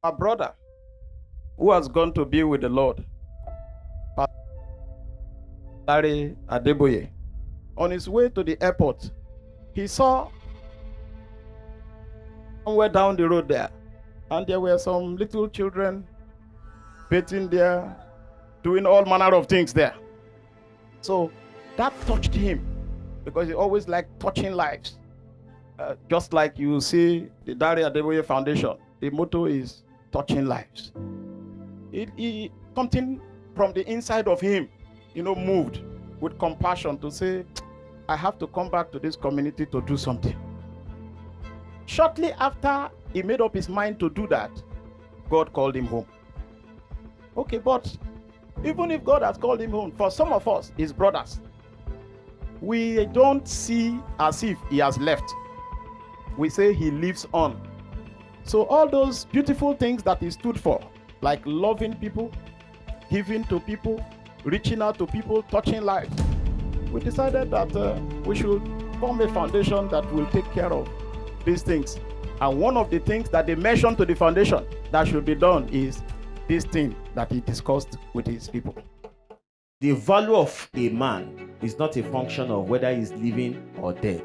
a brother who has gone to be with the Lord, Pastor Dare Adeboye. On his way to the airport, he saw somewhere down the road there, and there were some little children bathing there, doing all manner of things there. So that touched him, because he always liked touching lives. Just like you see the Dare Adeboye Foundation, the motto is touching lives. Something from the inside of him, moved with compassion to say, I have to come back to this community to do something. Shortly after he made up his mind to do that, God called him home. Okay, but even if God has called him home, for some of us, his brothers, we don't see as if he has left. We say he lives on. So all those beautiful things that he stood for, like loving people, giving to people, reaching out to people, touching lives, we decided that we should form a foundation that will take care of these things. And one of the things that they mentioned to the foundation that should be done is this thing that he discussed with his people. The value of a man is not a function of whether he's living or dead.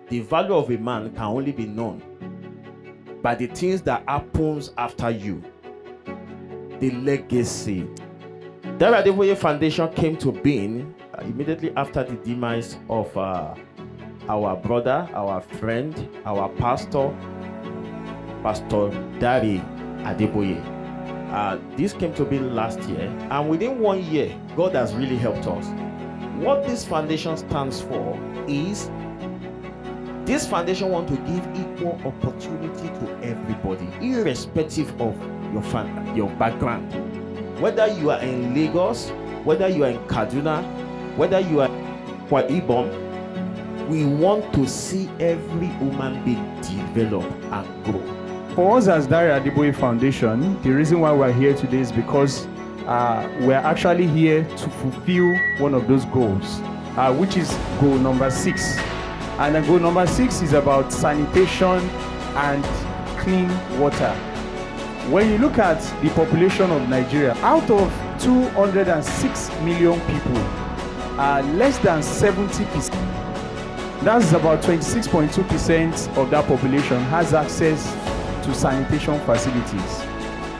The value of a man can only be known by the things that happens after you. The legacy. Dare Adeboye Foundation came to being immediately after the demise of our brother, our friend, our pastor, Pastor Dare Adeboye. This came to be last year, and within 1 year, God has really helped us. What this foundation stands for is, this foundation wants to give equal opportunity to everybody, irrespective of your background. Whether you are in Lagos, whether you are in Kaduna, whether you are in Ibom, we want to see every human being develop and grow. For us as Dare Adeboye Foundation, the reason why we're here today is because we're actually here to fulfill one of those goals, which is goal number 6. And then goal number 6 is about sanitation and clean water. When you look at the population of Nigeria, out of 206 million people, less than 70%, that's about 26.2% of that population has access to sanitation facilities.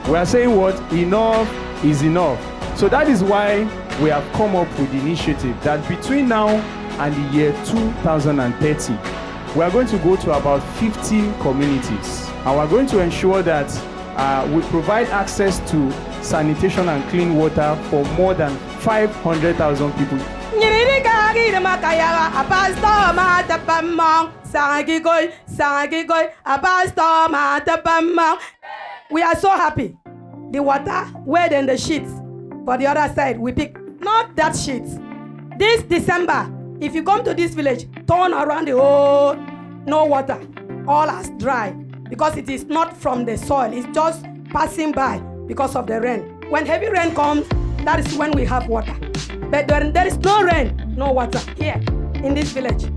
We are saying what? Enough is enough. So that is why we have come up with the initiative that between now and the year 2030, we are going to go to about 50 communities. And we're going to ensure that we provide access to sanitation and clean water for more than 500,000 people. We are so happy. The water, where in the sheets, for the other side, we pick not that sheet. This December, if you come to this village, turn around the whole, no water, all as dry, because it is not from the soil, it's just passing by because of the rain. When heavy rain comes, that is when we have water. But when there is no rain, no water here in this village.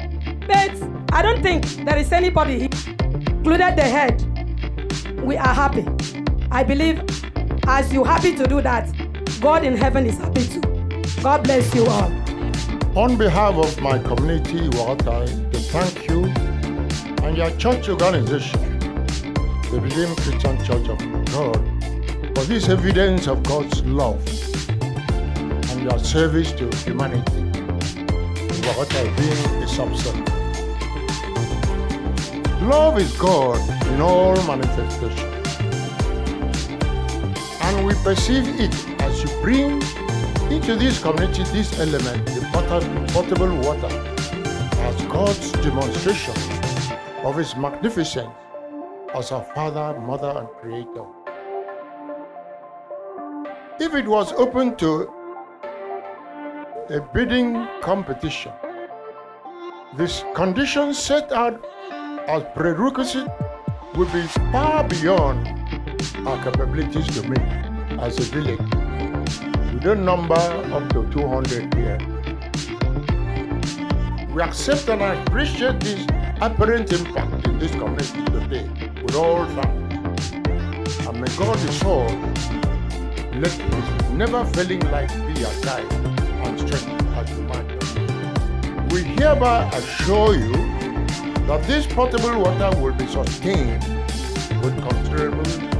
But I don't think there is anybody here, included the head. We are happy. I believe as you're happy to do that, God in heaven is happy too. God bless you all. On behalf of my community, Water, to thank you and your church organization, the Redeemed Christian Church of God, for this evidence of God's love and your service to humanity, Water being a subset. Love is God in all manifestations, and we perceive it as you bring into this community this element, the potable water, as God's demonstration of His magnificence as our Father, Mother, and Creator. If it was open to a bidding competition, this condition set out as prerequisite would be far beyond our capabilities to meet as a village. We don't number up to 200 here. We accept and appreciate this apparent impact in this community today with all thanks. And may God the soul let his never failing light be your guide and strength as you might. We hereby assure you that this potable water will be sustained with considerable